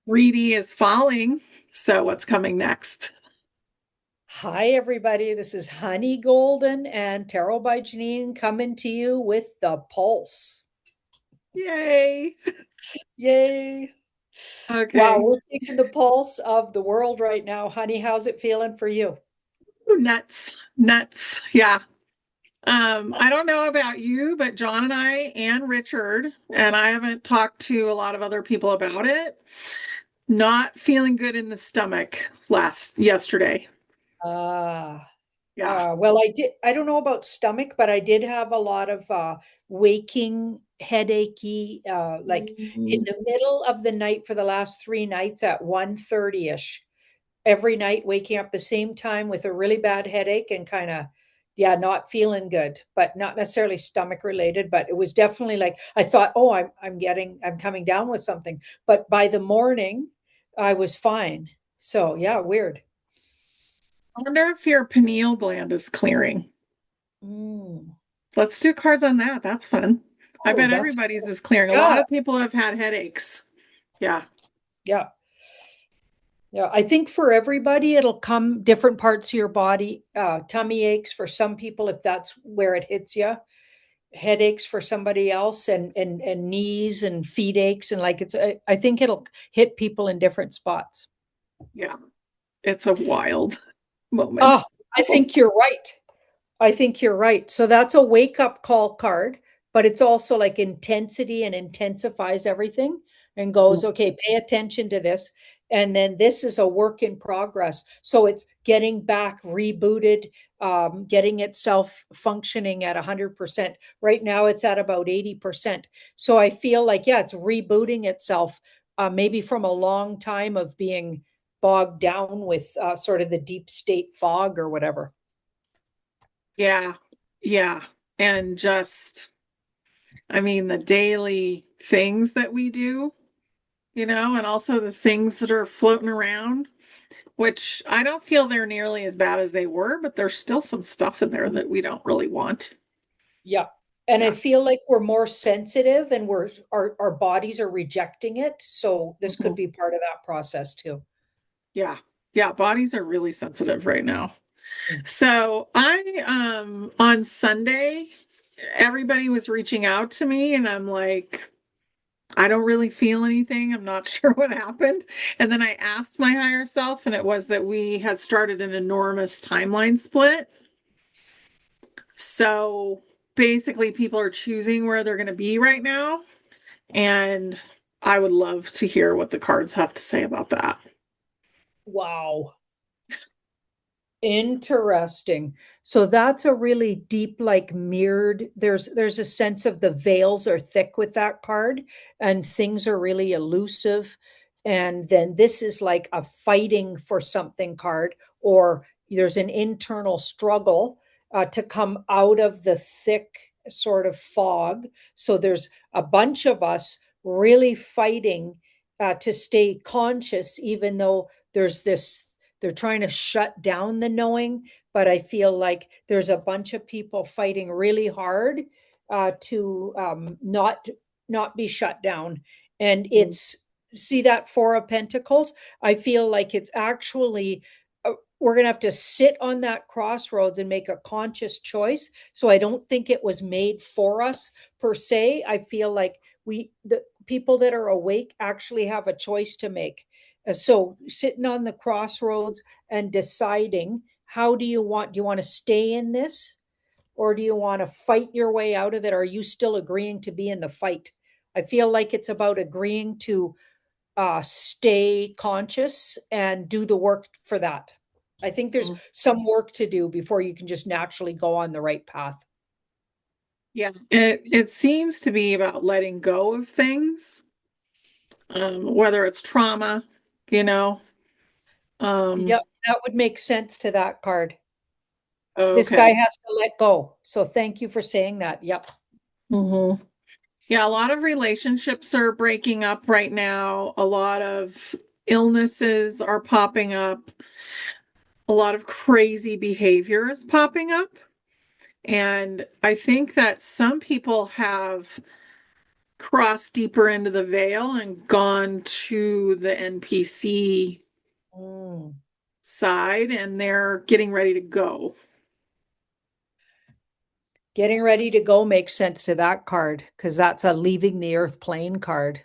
3D is falling. So what's coming next? Hi, everybody. This is Honey Golden and Tarot by Janine coming to you with the pulse. Yay. Yay. Wow, Okay. we're taking the pulse of the world right now. Honey, how's it feeling for you? Ooh, nuts. Nuts. Yeah. I don't know about you, but John and I and Richard, and I haven't talked to a lot of other people about it. Not feeling good in the stomach yesterday. Ah, Yeah. well, I don't know about stomach, but I did have a lot of waking headachy, like in Mm, the middle of the night for the last 3 nights at 1:30ish. Every night waking up the same time with a really bad headache and kind of yeah, not feeling good, but not necessarily stomach related, but it was definitely like I thought, oh, I'm coming down with something, but by the morning I was fine. So yeah, weird. I wonder if your pineal gland is clearing. Mm. Let's do cards on that. That's fun. I Oh, bet that's everybody's cool. is clearing. A lot Yeah, of people have had headaches. Yeah. yeah. Yeah, I think for everybody, it'll come different parts of your body. Tummy aches for some people, if that's where it hits you. Headaches for somebody else, and knees and feet aches, and like I think it'll hit people in different spots. Yeah. It's a wild Oh, moment. I think you're right. I think you're right. So that's a wake up call card, but it's also like intensity and intensifies everything and goes, okay, pay attention to this. And then this is a work in progress. So it's getting back rebooted, getting itself functioning at 100%. Right now it's at about 80%. So I feel like, yeah, it's rebooting itself, maybe from a long time of being bogged down with sort of the deep state fog or whatever. Yeah. Yeah. And just, I mean, the daily things that we do, and also the things that are floating around, which I don't feel they're nearly as bad as they were, but there's still some stuff in there that we don't really want. Yeah. And I Yeah. feel like we're more sensitive and our bodies are rejecting it. So this could Mhm. be part of that process too. Yeah. Yeah. Bodies are really sensitive right now. So on Sunday, everybody was reaching out to me, and I'm like, I don't really feel anything. I'm not sure what happened. And then I asked my higher self, and it was that we had started an enormous timeline split. So basically, people are choosing where they're going to be right now. And I would love to hear what the cards have to say about that. Wow. Interesting. So that's a really deep, like mirrored. There's a sense of the veils are thick with that card, and things are really elusive. And then this is like a fighting for something card, or there's an internal struggle to come out of the thick sort of fog. So there's a bunch of us really fighting to stay conscious, even though there's this they're trying to shut down the knowing, but I feel like there's a bunch of people fighting really hard to not be shut down. And Mhm. it's see that Four of Pentacles. I feel like it's actually we're going to have to sit on that crossroads and make a conscious choice. So I don't think it was made for us per se. I feel like the people that are awake actually have a choice to make. So sitting on the crossroads and deciding how do you want to stay in this, or do you want to fight your way out of it? Are you still agreeing to be in the fight? I feel like it's about agreeing to stay conscious and do the work for that. I think there's some work to do before you can just naturally go on the right path. Yeah, it seems to be about letting go of things, whether it's trauma, you know. Um, Yep, that would make sense to that card. This guy okay. has to let go. So thank you for saying that. Yep. hmm Yeah, a lot of relationships are breaking up right now. A lot of illnesses are popping up. A lot of crazy behavior is popping up. And I think that some people have crossed deeper into the veil and gone to the NPC Mm. side, and they're getting ready to go. Getting ready to go makes sense to that card because that's a leaving the earth plane card.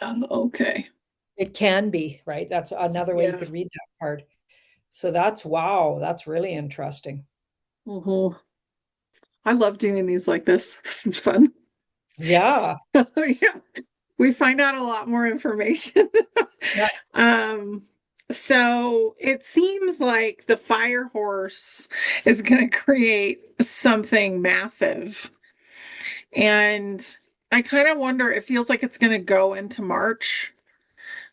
Okay. It can be, right? That's another way you Yeah. could read that card. So that's wow, that's really interesting. Hmm. I love doing these like this. This is fun. Yeah. Yeah. We find out a lot more information. Yeah. Um, so it seems like the fire horse is going to create something massive. And I kind of wonder, it feels like it's going to go into March.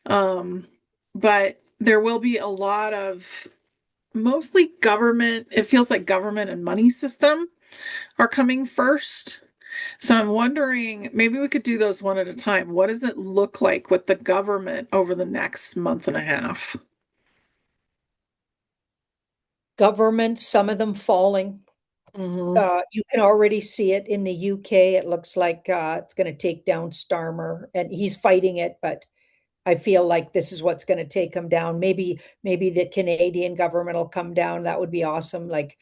Um, but there will be a lot of mostly government, it feels like government and money system are coming first. So I'm wondering, maybe we could do those one at a time. What does it look like with the government over the next month and a half? Governments, some of them falling. Hmm. You can already see it in the UK. It looks like it's going to take down Starmer, and he's fighting it, but I feel like this is what's going to take him down. Maybe the Canadian government will come down. That would be awesome. Like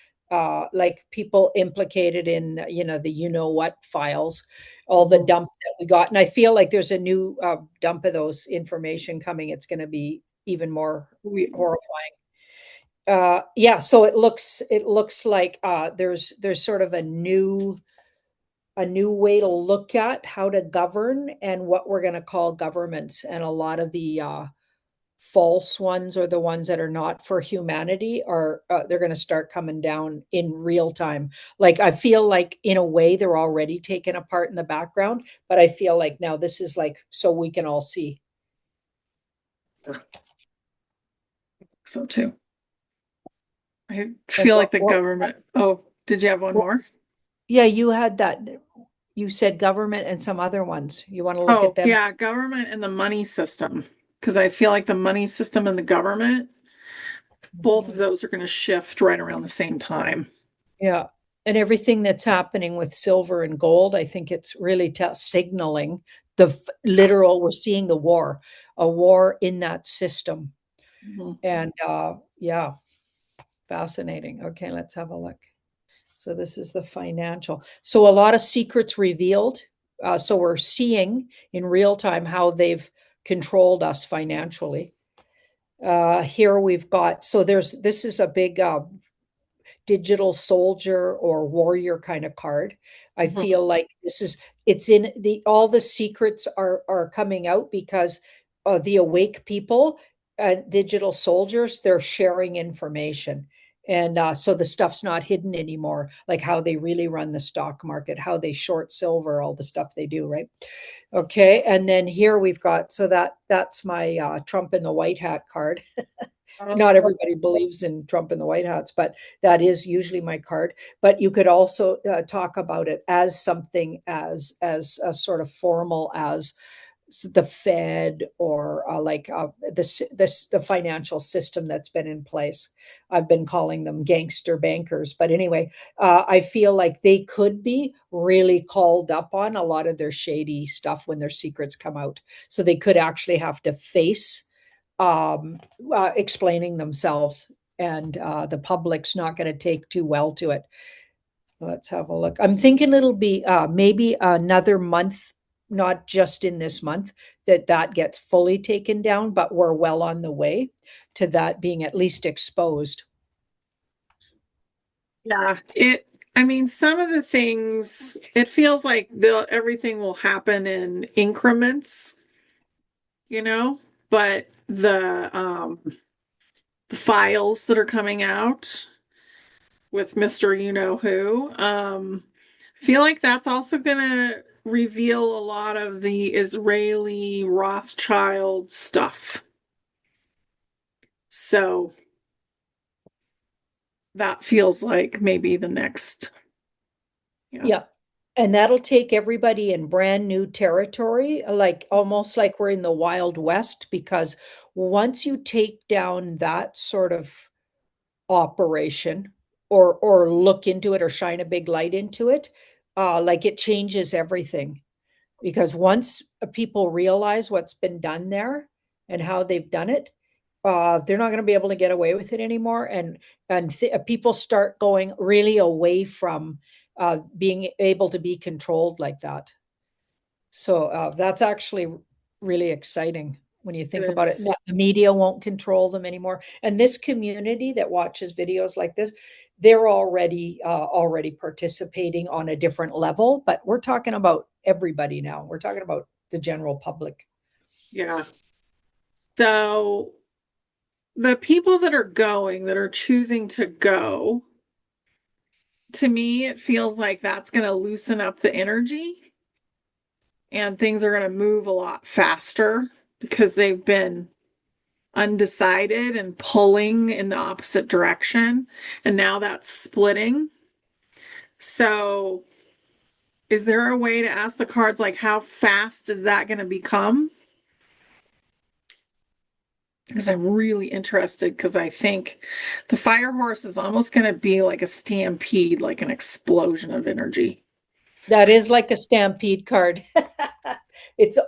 people implicated in the what files, all the Hmm. dump that we got, and I feel like there's a new dump of those information coming. It's going to be even more We, horrifying. Yeah, so it looks like there's sort of a new way to look at how to govern and what we're going to call governments, and a lot of the false ones or the ones that are not for humanity are they're going to start coming down in real time. Like I feel like in a way they're already taken apart in the background, but I feel like now this is like so we can all see. so too. I And feel like the what was that? government. Oh, did you have one What more? was, yeah, you had that. You said government and some other ones. You want to look at Oh, them? yeah, government and the money system. Because I feel like the money system and the government, both of Mhm. those are going to shift right around the same time. Yeah. And everything that's happening with silver and gold, I think it's really signaling literal, we're seeing a war in that system. Mhm. And yeah, fascinating. Okay, let's have a look. So this is the financial. So a lot of secrets revealed. So we're seeing in real time how they've controlled us financially. Here we've got, so this is a big digital soldier or warrior kind of card. I Mhm. feel like it's in the all the secrets are coming out because the awake people, digital soldiers, they're sharing information. And so the stuff's not hidden anymore, like how they really run the stock market, how they short silver, all the stuff they do, right? Okay, and then here we've got, so that's my Trump in the White Hat card. Not everybody believes in Trump and the White Hats, but that is usually my card. But you could also talk about it as something as a sort of formal as the Fed or the financial system that's been in place. I've been calling them gangster bankers, but anyway, I feel like they could be really called up on a lot of their shady stuff when their secrets come out. So they could actually have to face um, explaining themselves, and the public's not going to take too well to it. Let's have a look. I'm thinking it'll be maybe another month, not just in this month, that gets fully taken down, but we're well on the way to that being at least exposed. Yeah, I mean, some of the things, it feels like everything will happen in increments, you know, but the files that are coming out with Mr. You Know Who, I feel like that's also going to reveal a lot of the Israeli Rothschild stuff. So that feels like maybe the next, yeah. Yeah. And that'll take everybody in brand new territory, like almost like we're in the Wild West, because once you take down that sort of operation or look into it or shine a big light into it, like it changes everything. because once people realize what's been done there and how they've done it, they're not going to be able to get away with it anymore. And people start going really away from being able to be controlled like that. So that's actually really exciting when you It think about it. is. The media won't control them anymore. And this community that watches videos like this, they're already participating on a different level. But we're talking about everybody now. We're talking about the general public. Yeah. So the people that are going, that are choosing to go, to me, it feels like that's going to loosen up the energy and things are going to move a lot faster because they've been undecided and pulling in the opposite direction. And now that's splitting. So, is there a way to ask the cards, like, how fast is that going to become? Because I'm really interested, because I think the fire horse is almost going to be like a stampede, like an explosion of energy. That is like a stampede card. It's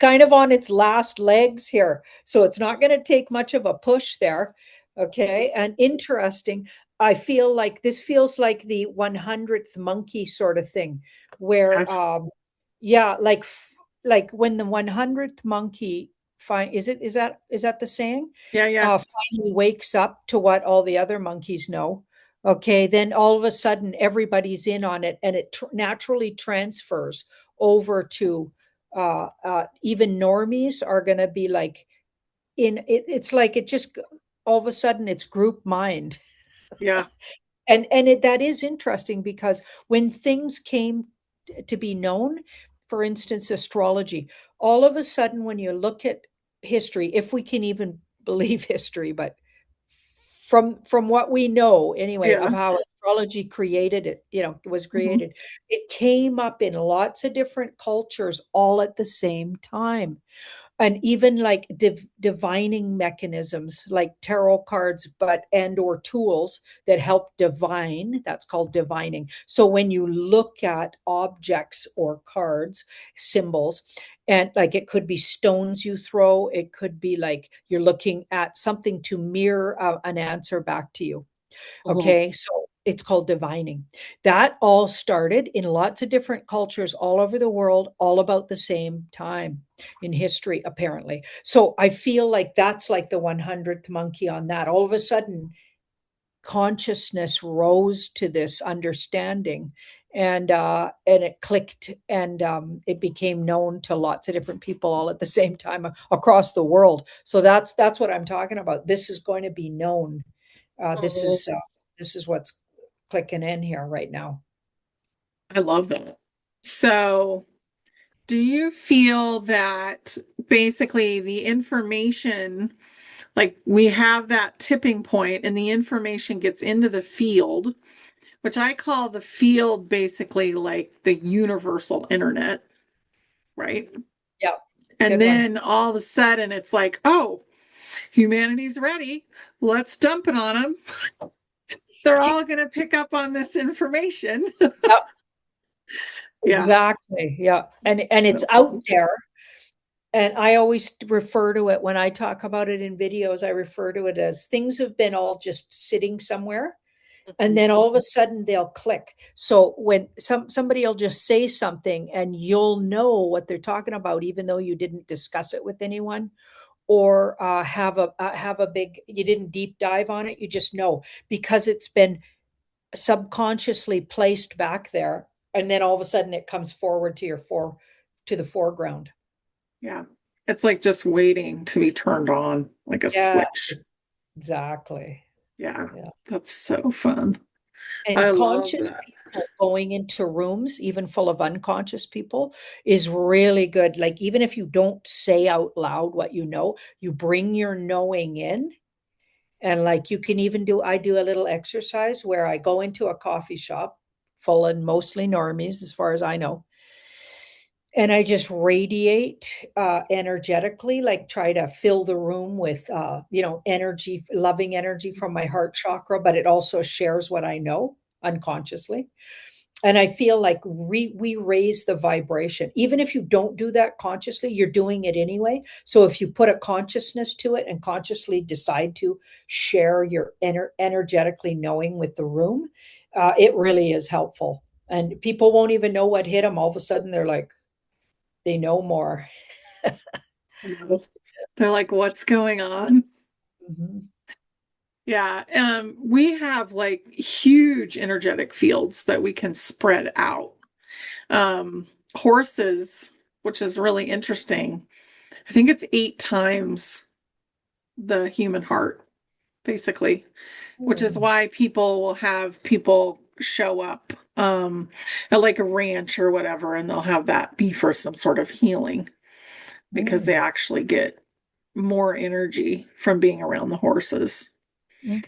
kind of on its last legs here. So it's not going to take much of a push there. Okay. And interesting. I feel like this feels like the 100th monkey sort of thing, Yeah, where, yeah, like when the 100th monkey is that the saying? yeah, yeah, Finally wakes up to what all the other monkeys know. Okay, then all of a sudden everybody's in on it, and it naturally transfers over to even normies are going to be like in it. It's like it just all of a sudden it's group mind, yeah. that is interesting because when things came to be known, for instance, astrology, all of a sudden when you look at history, if we can even believe history, but from what we know anyway of Yeah. how astrology created it, was Mhm. created, it came up in lots of different cultures all at the same time, and even like divining mechanisms like tarot cards, but and or tools that help divine, that's called divining. So when you look at objects or cards, symbols, and like it could be stones you throw, it could be like you're looking at something to mirror an answer back to you. Mhm. Okay, so it's called divining. That all started in lots of different cultures all over the world, all about the same time in history, apparently. So I feel like that's like the 100th monkey on that. All of a sudden, consciousness rose to this understanding, and it clicked, and it became known to lots of different people all at the same time across the world. So that's what I'm talking about. This is going to be known. uh, this Mhm. is uh, this is what's clicking in here right now. I love that. So, do you feel that basically the information, like we have that tipping point and the information gets into the field, which I call the field basically like the universal internet, right? Yeah, And good one. then all of a sudden it's like, oh, humanity's ready. Let's dump it on them. They're all going to pick up on this information. Yeah, Yeah. exactly. Yeah, and it's That's out there. And I always refer to it when I talk about it in videos. I refer to it as things have been all just sitting somewhere, and then all of a sudden they'll click. So when somebody will just say something and you'll know what they're talking about, even though you didn't discuss it with anyone, or have a big, you didn't deep dive on it. You just know because it's been subconsciously placed back there, and then all of a sudden it comes forward to the foreground. Yeah. It's like just waiting to be turned on, like a Yeah, switch. exactly. Yeah. Yeah. That's so fun. I And love conscious that. people going into rooms, even full of unconscious people, is really good. Like, even if you don't say out loud what you know, you bring your knowing in. And like, you can even I do a little exercise where I go into a coffee shop full and mostly normies, as far as I know, and I just radiate energetically, like try to fill the room with energy, loving energy from my heart chakra, but it also shares what I know unconsciously. And I feel like we raise the vibration. Even if you don't do that consciously, you're doing it anyway. So if you put a consciousness to it and consciously decide to share your energetically knowing with the room, it really is helpful. And people won't even know what hit them. All of a sudden, they're like, they know more. You know, they're like, what's going on? Mhm. Yeah, we have like huge energetic fields that we can spread out. Horses, which is really interesting. I think it's 8 times the human heart, basically, which is Hmm. why people will have people show up at like a ranch or whatever, and they'll have that be for some sort of healing because they Hmm. actually get more energy from being around the horses, Hmm.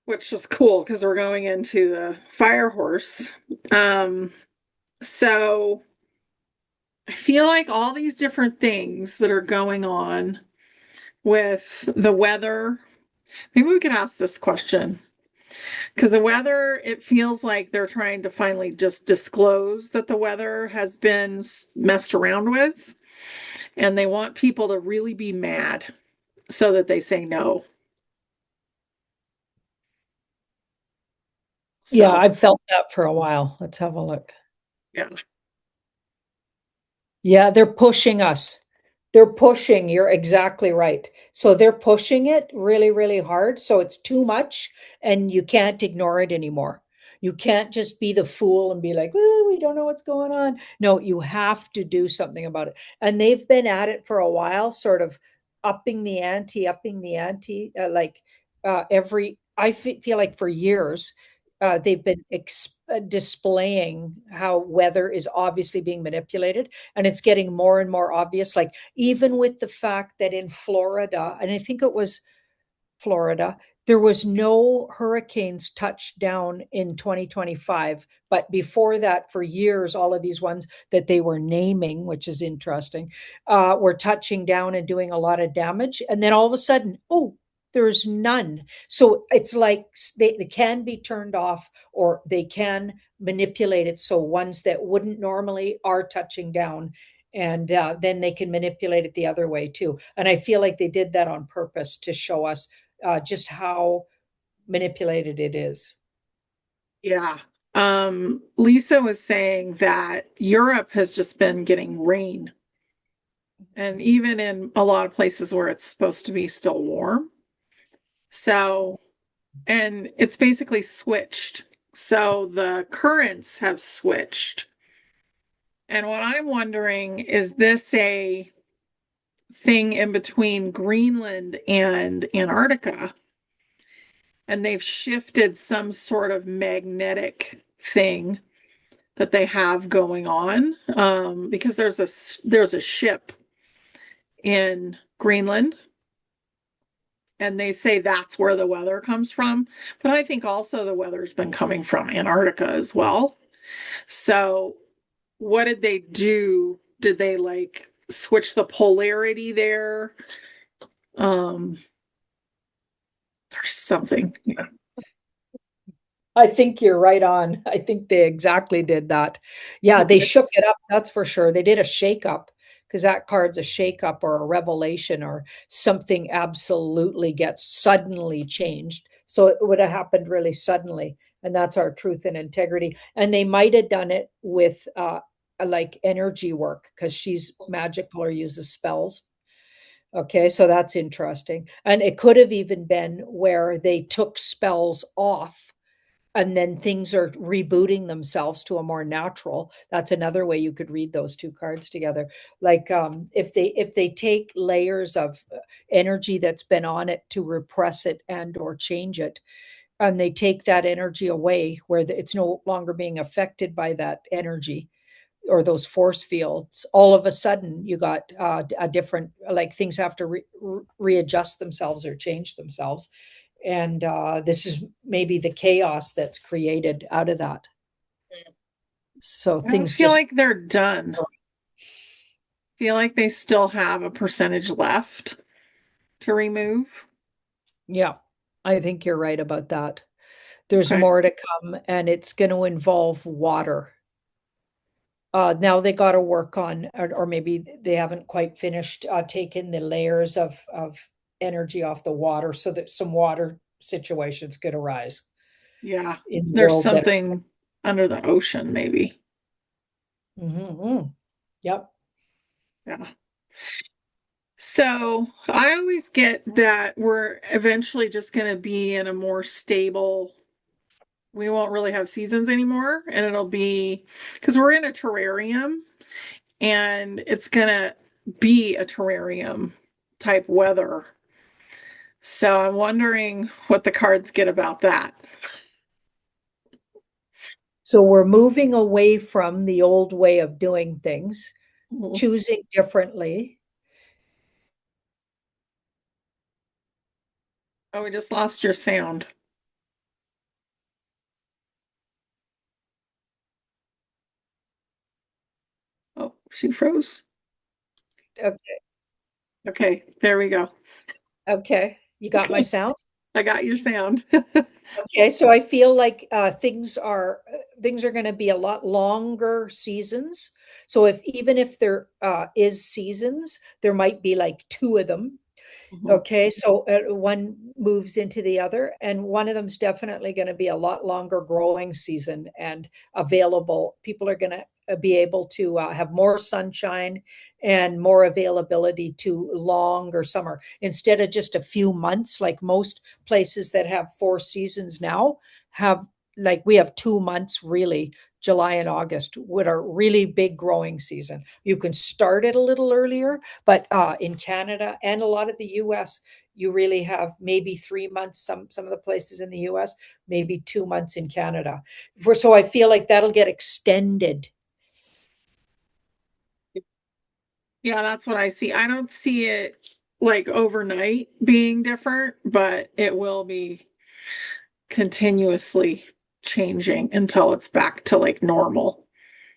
which is cool because we're going into the fire horse. Um, so I feel like all these different things that are going on with the weather. Maybe we could ask this question because the weather, it feels like they're trying to finally just disclose that the weather has been messed around with, and they want people to really be mad so that they say no. Yeah, So, I've felt that for a while. Let's have a look. yeah. Yeah, they're pushing us. They're pushing. You're exactly right. So they're pushing it really, really hard. So it's too much and you can't ignore it anymore. You can't just be the fool and be like, oh, we don't know what's going on. No, you have to do something about it. And they've been at it for a while, sort of upping the ante, feel like for years, they've been displaying how weather is obviously being manipulated, and it's getting more and more obvious, like even with the fact that in Florida, and I think it was Florida, there was no hurricanes touched down in 2025. But before that, for years, all of these ones that they were naming, which is interesting, were touching down and doing a lot of damage. And then all of a sudden, oh, there's none. So it's like they can be turned off or they can manipulate it. So ones that wouldn't normally are touching down. And then they can manipulate it the other way too. And I feel like they did that on purpose to show us just how manipulated it is. Yeah. Lisa was saying that Europe has just been getting rain, and even in a lot of places where it's supposed to be still warm. So, and it's basically switched. So the currents have switched. And what I'm wondering, is this a thing in between Greenland and Antarctica? And they've shifted some sort of magnetic thing that they have going on, because there's a ship in Greenland, and they say that's where the weather comes from. But I think also the weather's been coming from Antarctica as well. So what did they do? Did they like switch the polarity there? Um, there's something. Yeah. I think you're right on. I think they exactly did that. Yeah, they Okay. shook it up, that's for sure. They did a shake up because that card's a shake up or a revelation or something absolutely gets suddenly changed. So it would have happened really suddenly. And that's our truth and integrity. And they might have done it with like energy work because she's magical or uses spells. Okay, so that's interesting. And it could have even been where they took spells off and then things are rebooting themselves to a more natural. That's another way you could read those two cards together. Like if they take layers of energy that's been on it to repress it and or change it, and they take that energy away where it's no longer being affected by that energy or those force fields, all of a sudden you got a different, like things have to readjust themselves or change themselves. And this is maybe the chaos that's created out of that. So I don't things feel just, like they're done. Feel like they still have a percentage left to remove. yeah, I think you're right about that. There's Okay. more to come, and it's going to involve water. Now they got to work on, or maybe they haven't quite finished taking the layers of energy off the water so that some water situations could arise Yeah. in the There's world that something under the ocean, maybe. Mhm. Yep. Yeah. So I always get that we're eventually just going to be in a more stable, we won't really have seasons anymore. And it'll be because we're in a terrarium and it's going to be a terrarium type weather. So I'm wondering what the cards get about that. So we're moving away from the old way of doing things, Mhm. choosing differently. Oh, we just lost your sound. Oh, she froze. Okay. Okay, there we go. Okay. You got my Okay, sound? I got your sound. Okay, so I feel like things are going to be a lot longer seasons. So if even if there is seasons, there might be like two of them. Mhm. Okay, so one moves into the other, and one of them's definitely going to be a lot longer growing season and available. People are going to be able to have more sunshine and more availability to longer summer instead of just a few months, like most places that have four seasons now have. Like we have 2 months really, July and August, with a really big growing season. You can start it a little earlier, but in Canada and a lot of the US, you really have maybe 3 months. Some of the places in the US, maybe 2 months in Canada. So I feel like that'll get extended. Yeah, that's what I see. I don't see it like overnight being different, but it will be continuously changing until it's back to like normal.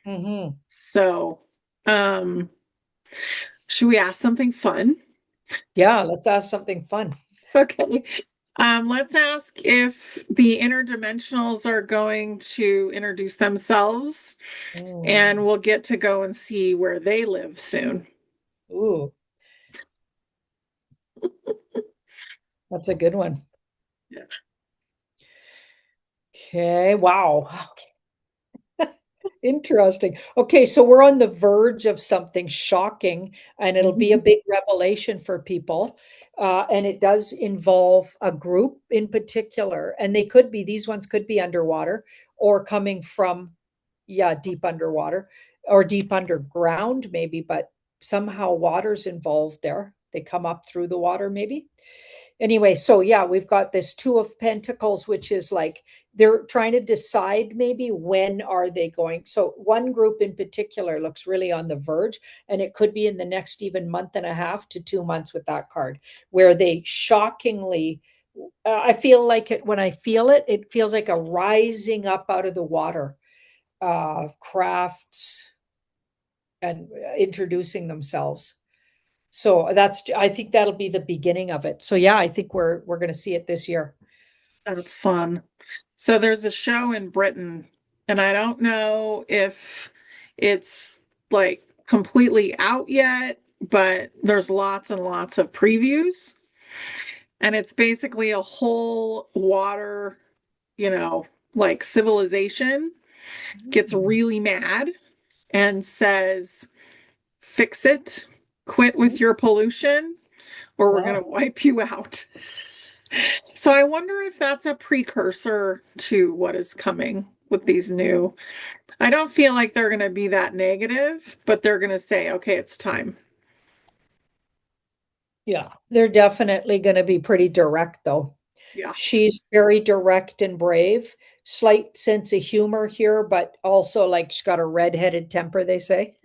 Hmm. So, um, should we ask something fun? Yeah, let's ask something fun. Okay. Let's ask if the interdimensionals are going to introduce themselves, and Mm. we'll get to go and see where they live soon. Ooh, that's a good one. Yeah. Okay, wow. Interesting. Okay, so we're on the verge of something shocking, and it'll be a Mhm. big revelation for people. And it does involve a group in particular, and these ones could be underwater or coming from, yeah, deep underwater or deep underground, maybe, but somehow water's involved there. They come up through the water, maybe. Anyway, so yeah, we've got this Two of Pentacles, which is like they're trying to decide maybe when are they going. So one group in particular looks really on the verge, and it could be in the next even month and a half to 2 months with that card, where they shockingly, I feel like it when I feel it, it feels like a rising up out of the water, crafts and introducing themselves. So I think that'll be the beginning of it. So yeah, I think we're going to see it this year. That's fun. So there's a show in Britain, and I don't know if it's like completely out yet, but there's lots and lots of previews. And it's basically a whole water, you know, like civilization gets Mm. really mad and says, fix it, quit with your pollution, or we're going Wow. to wipe you out. So I wonder if that's a precursor to what is coming with these new. I don't feel like they're going to be that negative, but they're going to say, okay, it's time. Yeah, they're definitely going to be pretty direct, though. Yeah. She's very direct and brave, slight sense of humor here, but also like she's got a redheaded temper, they say.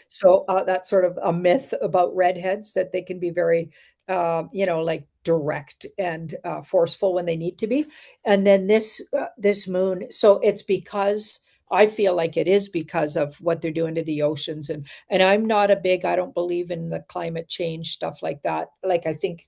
So that's sort of a myth about redheads that they can be very, like direct and forceful when they need to be. And then this moon, so it's because I feel like it is because of what they're doing to the oceans. And I'm not a big, I don't believe in the climate change stuff like that. Like I think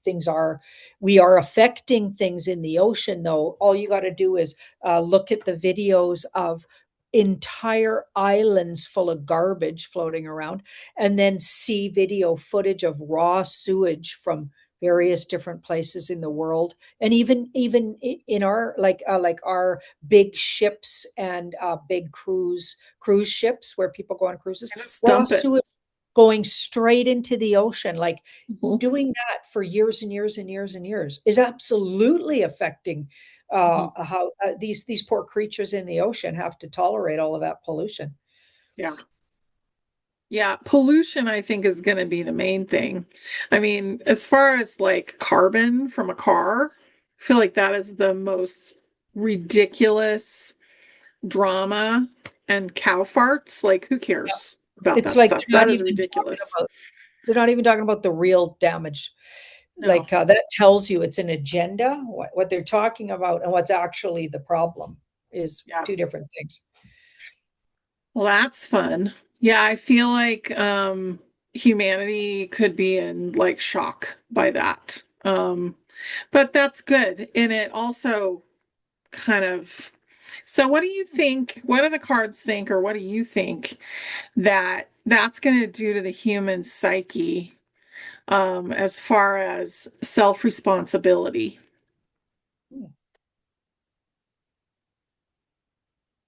we are affecting things in the ocean though. All you got to do is look at the videos of entire islands full of garbage floating around, and then see video footage of raw sewage from various different places in the world, and even in our like our big ships and big cruise ships where people go on cruises, I just raw dump it. sewage going straight into the ocean, like Mhm. doing that for years and years and years and years is absolutely affecting Mhm. how these poor creatures in the ocean have to tolerate all of that pollution. Yeah. Yeah, pollution I think is going to be the main thing. I mean, as far as like carbon from a car, I feel like that is the most ridiculous drama, and cow farts. Like, who Yeah. cares about It's that like stuff? they're That not is even talking ridiculous. about they're not even talking about the real damage. No. Like that tells you it's an agenda. What they're talking about and what's actually the problem is Yeah. two different things. Well, that's fun. Yeah, I feel like humanity could be in like shock by that. But that's good. And it also kind of, so what do you think, what do the cards think, or what do you think that that's going to do to the human psyche, as far as self-responsibility?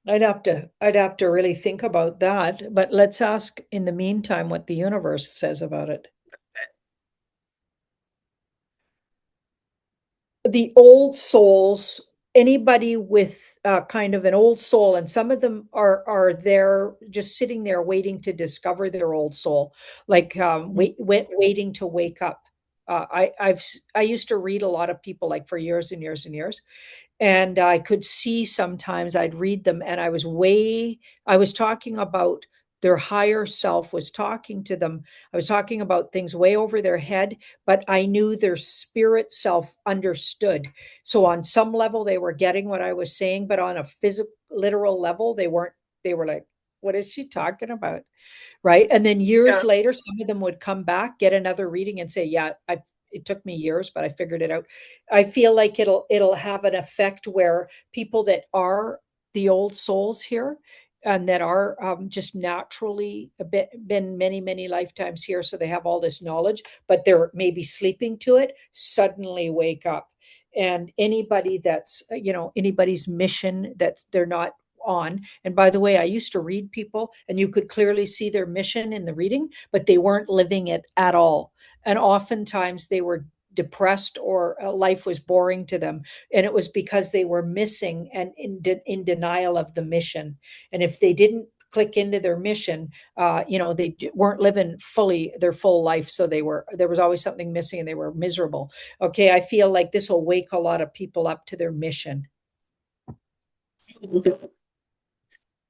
I'd have to really think about that. But let's ask in the meantime what the universe says about it. The old souls, anybody with kind of an old soul, and some of them are there just sitting there waiting to discover their old soul, like waiting to wake up. I used to read a lot of people like for years and years and years, and I could see sometimes I'd read them and I was talking about their higher self was talking to them. I was talking about things way over their head, but I knew their spirit self understood. So on some level they were getting what I was saying, but on a physical literal level they weren't. They were like, what is she talking about? Right. And then years Yeah. later, some of them would come back, get another reading and say, yeah, it took me years, but I figured it out. I feel like it'll have an effect where people that are the old souls here and that are just naturally been many, many lifetimes here. So they have all this knowledge, but they're maybe sleeping to it, suddenly wake up. And anybody that's, anybody's mission that they're not on. And by the way, I used to read people and you could clearly see their mission in the reading, but they weren't living it at all. And oftentimes they were depressed or life was boring to them. And it was because they were missing and in denial of the mission. And if they didn't click into their mission, they weren't living fully their full life. So there was always something missing and they were miserable. Okay. I feel like this will wake a lot of people up to their mission.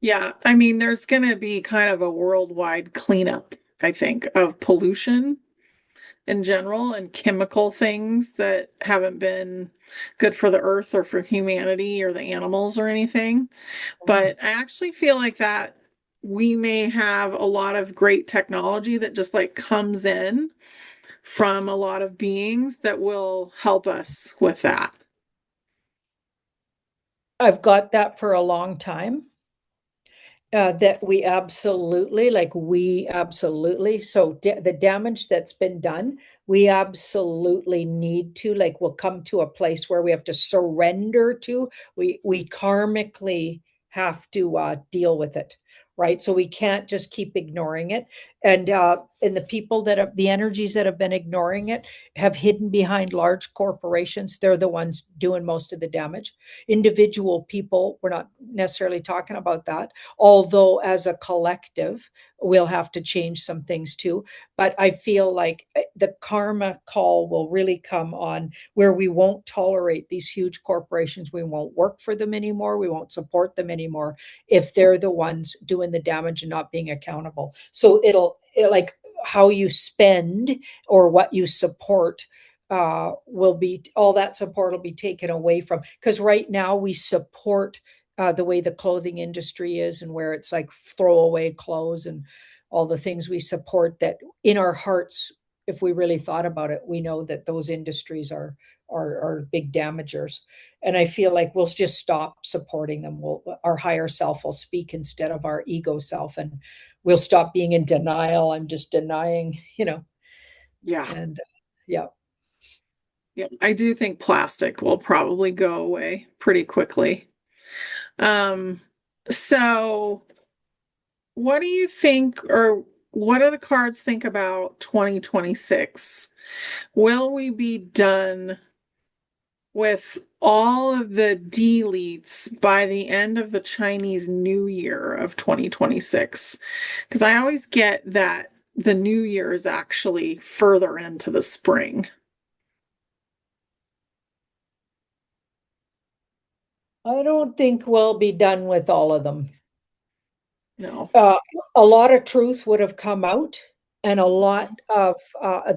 Yeah, I mean, there's going to be kind of a worldwide cleanup, I think, of pollution in general and chemical things that haven't been good for the earth or for humanity or the animals or anything. But I actually feel like that we may have a lot of great technology that just like comes in from a lot of beings that will help us with that. I've got that for a long time. That we absolutely, so the damage that's been done, we absolutely need to, like, we'll come to a place where we have to surrender to, we karmically have to deal with it, right? So we can't just keep ignoring it. And the people that have the energies that have been ignoring it have hidden behind large corporations. They're the ones doing most of the damage. Individual people, we're not necessarily talking about that, although as a collective we'll have to change some things too. But I feel like the karma call will really come on where we won't tolerate these huge corporations. We won't work for them anymore. We won't support them anymore if they're the ones doing the damage and not being accountable. So like how you spend or what you support will be, all that support will be taken away from, because right now we support the way the clothing industry is and where it's like throwaway clothes and all the things we support, that in our hearts, if we really thought about it, we know that those industries are big damagers. And I feel like we'll just stop supporting them. Our higher self will speak instead of our ego self, and we'll stop being in denial. I'm just denying, Yeah. and yeah. Yeah. I do think plastic will probably go away pretty quickly. Um, so what do you think, or what do the cards think about 2026? Will we be done with all of the deletes by the end of the Chinese New Year of 2026? Because I always get that the New Year is actually further into the spring. I don't think we'll be done with all of them. No. Uh, a lot of truth would have come out, and a lot of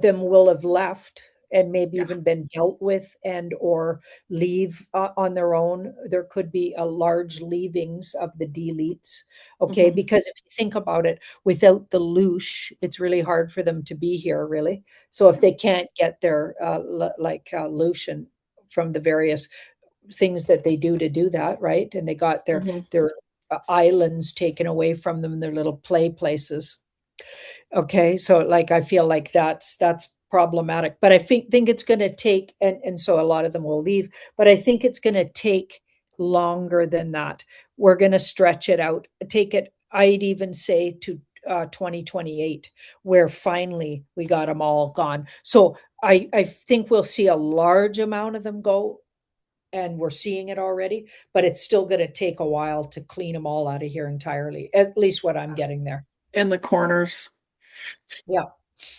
them will have left and maybe Yeah. even been dealt with and or leave on their own. There could be a large leavings of the deletes. Okay, Hmm. because if you think about it, without the loosh, it's really hard for them to be here, really. So if they can't get their lution from the various things that they do that, right? And they got Hmm. their islands taken away from them, their little play places. Okay, so like I feel like that's problematic, but I think it's going to take, and so a lot of them will leave, but I think it's going to take longer than that. We're going to stretch it out, take it. I'd even say to 2028, where finally we got them all gone. So I think we'll see a large amount of them go, and we're seeing it already, but it's still going to take a while to clean them all out of here entirely. At least what I'm getting there. In the corners. Yeah.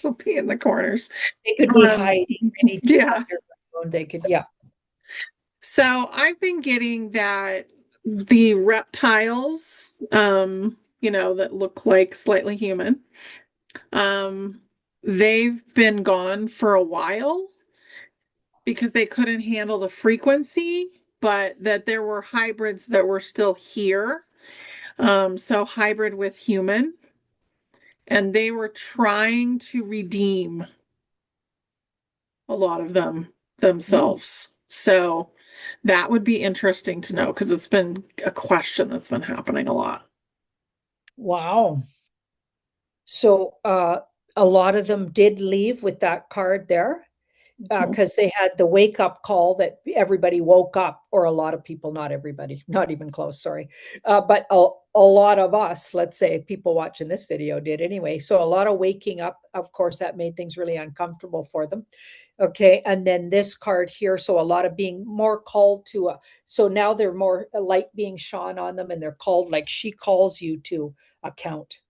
Will be in the corners. They could be Um, hiding beneath the yeah. underground. They could, yeah. So I've been getting that the reptiles, that look like slightly human, um, they've been gone for a while because they couldn't handle the frequency, but that there were hybrids that were still here. So hybrid with human, and they were trying to redeem a lot of them Mm. themselves. So that would be interesting to know because it's been a question that's been happening a lot. Wow. So a lot of them did leave with that card there. Mhm. Because they had the wake up call that everybody woke up, or a lot of people, not everybody, not even close, sorry. But a lot of us, let's say people watching this video did anyway. So a lot of waking up, of course, that made things really uncomfortable for them. Okay. And then this card here. So a lot of being more called to so now they're more light being shone on them, and they're called, like she calls you to account.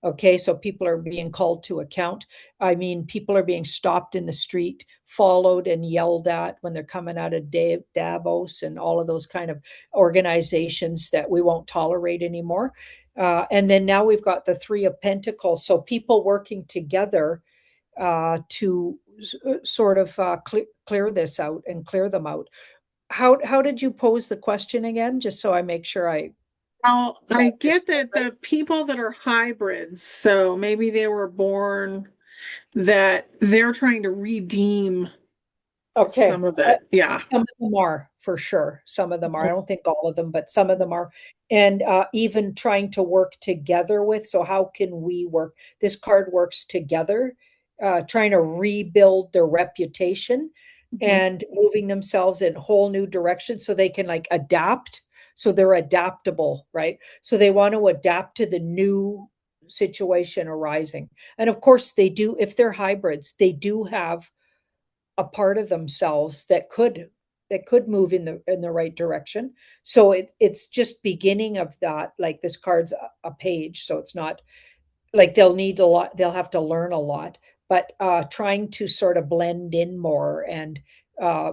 Okay. So people are being called to account. I mean, people are being stopped in the street, followed and yelled at when they're coming out of Davos and all of those kind of organizations that we won't tolerate anymore. And then now we've got the Three of Pentacles. So people working together to sort of clear this out and clear them out. How did you pose the question again? Just so I make sure I Well, got I this get that right. the people that are hybrids, so maybe they were born that they're trying to redeem Okay. some of it. Yeah. Some of them are, for sure. Some of them are. I Mhm. don't think all of them, but some of them are. And even trying to work together with. So, how can we work? This card works together, trying to rebuild their reputation Mhm. and moving themselves in whole new directions so they can like adapt. So they're adaptable, right? So they want to adapt to the new situation arising. And of course, they do, if they're hybrids, they do have a part of themselves that could move in the right direction. So it's just beginning of that. Like this card's a page, so it's not like they'll need a lot. They'll have to learn a lot, but trying to sort of blend in more. And uh,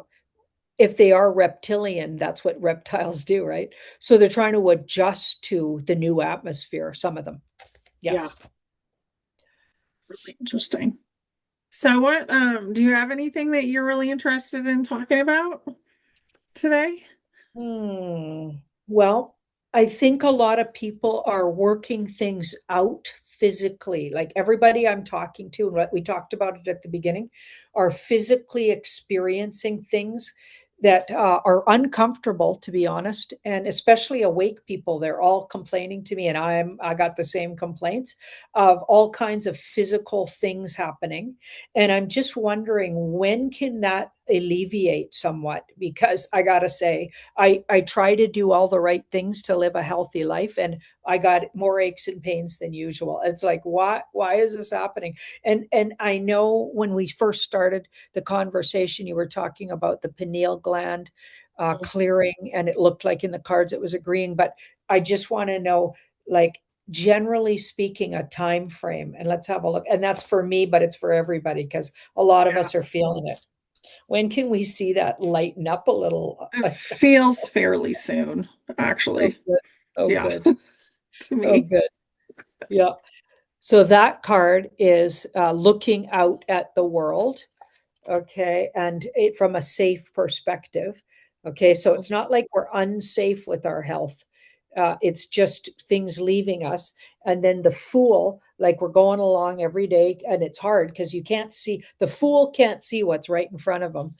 if they are reptilian, that's what reptiles do, right? So they're trying to adjust to the new atmosphere. Some of them, Yeah. yes. Really interesting. So what do you have anything that you're really interested in talking about today? Hmm. Well. I think a lot of people are working things out physically. Like everybody I'm talking to, and what we talked about it at the beginning, are physically experiencing things that are uncomfortable, to be honest. And especially awake people, they're all complaining to me, and I got the same complaints of all kinds of physical things happening. And I'm just wondering, when can that alleviate somewhat? Because I gotta say, I try to do all the right things to live a healthy life, and I got more aches and pains than usual. It's like, why is this happening? And I know when we first started the conversation, you were talking about the pineal gland clearing, and it looked like in the cards it was agreeing. But I just want to know, like, generally speaking, a time frame, and let's have a look. And that's for me, but it's for everybody because a lot of Yeah. us are feeling it. When can we see that lighten up a little? It feels fairly soon, Oh, actually. good. Oh, Yeah, good. to Oh, me. good. Yeah. So that card is looking out at the world. Okay. And it from a safe perspective. Okay. So it's not like we're unsafe with our health. It's just things leaving us. And then the fool, like we're going along every day, and it's hard because you can't see, the fool can't see what's right in front of them.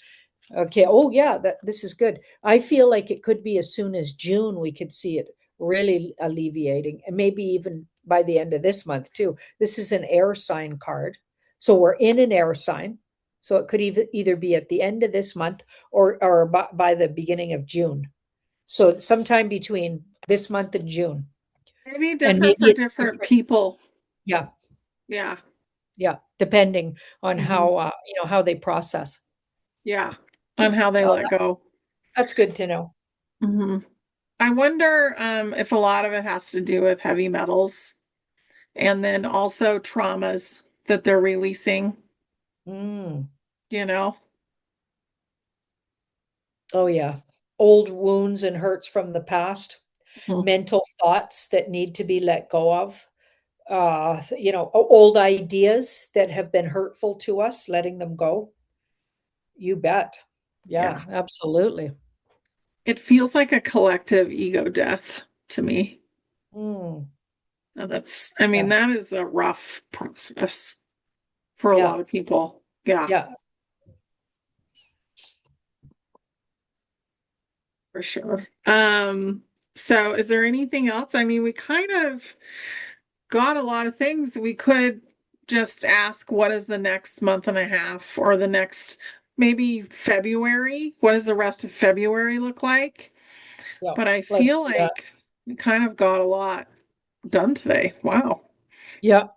Okay. Oh, yeah, that this is good. I feel like it could be as soon as June we could see it really alleviating, and maybe even by the end of this month too. This is an air sign card. So we're in an air sign. So it could either be at the end of this month or by the beginning of June. So sometime between this month and June. Maybe And different maybe for it's different different. people. Yeah. Yeah. Yeah. Depending on Hmm. how how they process. Yeah. On how they Oh, let go. that's good to know. Hmm. I wonder if a lot of it has to do with heavy metals and then also traumas that they're releasing, Mm. you know? Oh, yeah. Old wounds and hurts from the past, Mhm. mental thoughts that need to be let go of, old ideas that have been hurtful to us, letting them go. You bet. Yeah. Yeah, absolutely. It feels like a collective ego death to me. Mm, I mean, yeah, that is a rough process for a yeah, lot of people. Yeah, yeah. for sure. So is there anything else? I mean, we kind of got a lot of things. We could just ask what is the next month and a half or the next maybe February? What does the rest of February look like? Yeah. But I Let's feel do that. like we kind of got a lot done today. Wow. Yeah.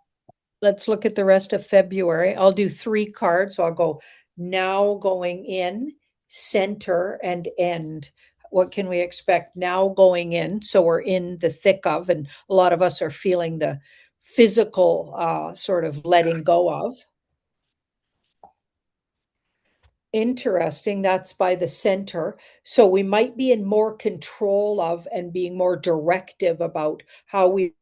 Let's look at the rest of February. I'll do 3 cards. So I'll go now, going in, center, and end. What can we expect now going in? So we're in the thick of, and a lot of us are feeling the physical sort of letting go of. Interesting. That's by the center. So we might be in more control of and being more directive about how we.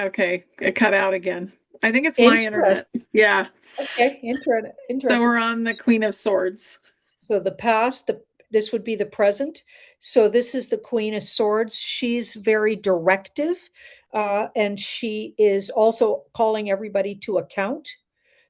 Okay, it cut out again. I think it's my internet. Interesting. Yeah. Okay. So Interesting. we're on the Queen of Swords. So the past, this would be the present. So this is the Queen of Swords. She's very directive, and she is also calling everybody to account.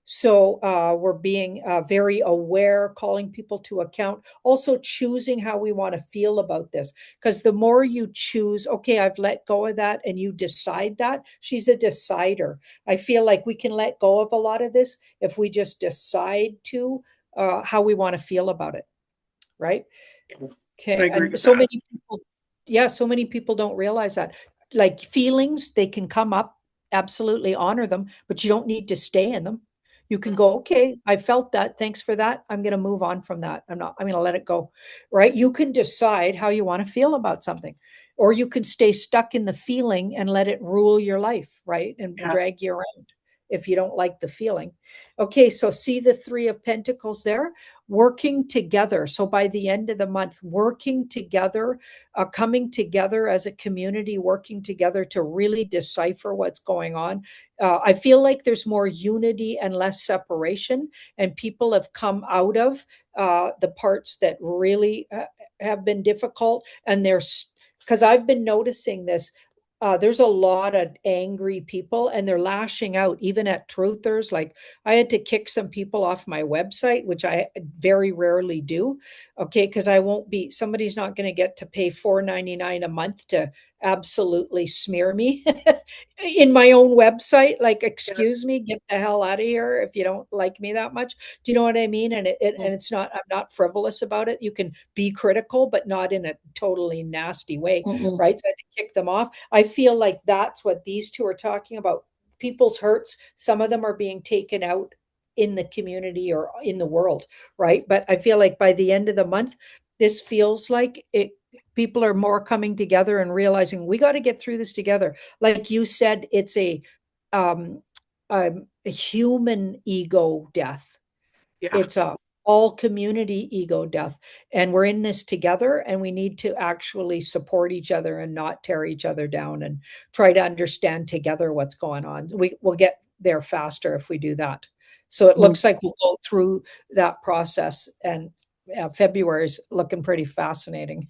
So we're being very aware, calling people to account, also choosing how we want to feel about this. Because the more you choose, okay, I've let go of that, and you decide that, she's a decider. I feel like we can let go of a lot of this if we just decide to how we want to feel about it, right? I Okay. agree And with so that. many people, yeah, so many people don't realize that. Like feelings, they can come up, absolutely honor them, but you don't need to stay in them. You can go, okay, I felt that. Thanks for that. I'm going to move on from that. I'm going to let it go. Right. You can decide how you want to feel about something, or you can stay stuck in the feeling and let it rule your life. Right. And Yeah, drag you around. if you don't like the feeling. Okay, so see the Three of Pentacles there? Working together. So by the end of the month, working together, coming together as a community, working together to really decipher what's going on. I feel like there's more unity and less separation, and people have come out of the parts that really have been difficult. And there's, because I've been noticing this, there's a lot of angry people and they're lashing out even at truthers. Like I had to kick some people off my website, which I very rarely do. Okay, because I won't be, somebody's not going to get to pay $4.99 a month to absolutely smear me in my own website. Like, Yeah. excuse me, get the hell out of here if you don't like me that much. Do you know what I mean? And it's not, I'm not frivolous about it. You can be critical, but not in a totally nasty way, Mm-mm. right? So I had to kick them off. I feel like that's what these two are talking about. People's hurts, some of them are being taken out in the community or in the world, right? But I feel like by the end of the month, this feels like it, people are more coming together and realizing we got to get through this together. Like you said, it's um, a human ego death. Yeah. It's a all community ego death. And we're in this together and we need to actually support each other and not tear each other down and try to understand together what's going on. We'll get there faster if we do that. So it Mm. looks like we'll go through that process, and February is looking pretty fascinating.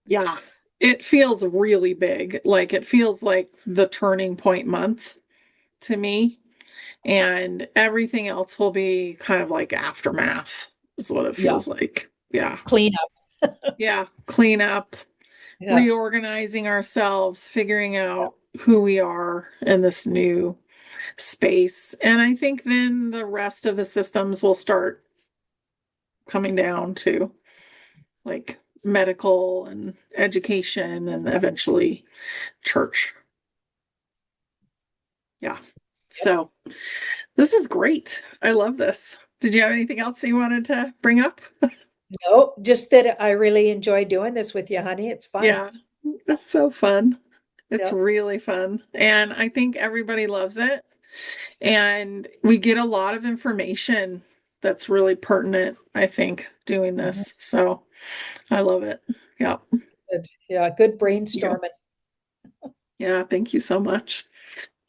Yeah. It feels really big. Like it feels like the turning point month to me. And everything else will be kind of like aftermath, is what it Yeah. feels like. Yeah. Clean up. Yeah. Clean up, Yeah. reorganizing ourselves, figuring out who we are in this new space. And I think then the rest of the systems will start coming down to like medical and education and eventually church. Yeah. So this is great. I love this. Did you have anything else you wanted to bring up? No, just that I really enjoy doing this with you, honey. It's fun. Yeah, it's so fun. It's Yeah. really fun. And I think everybody loves it. And we get a lot of information that's really pertinent, I think, doing Mhm. this. So I love it. Yeah. Good. Yeah, good Thank you. brainstorming. Yeah. Thank you so much.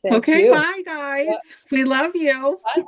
Thank Okay. you. Bye, Yeah. guys. We love you. Bye.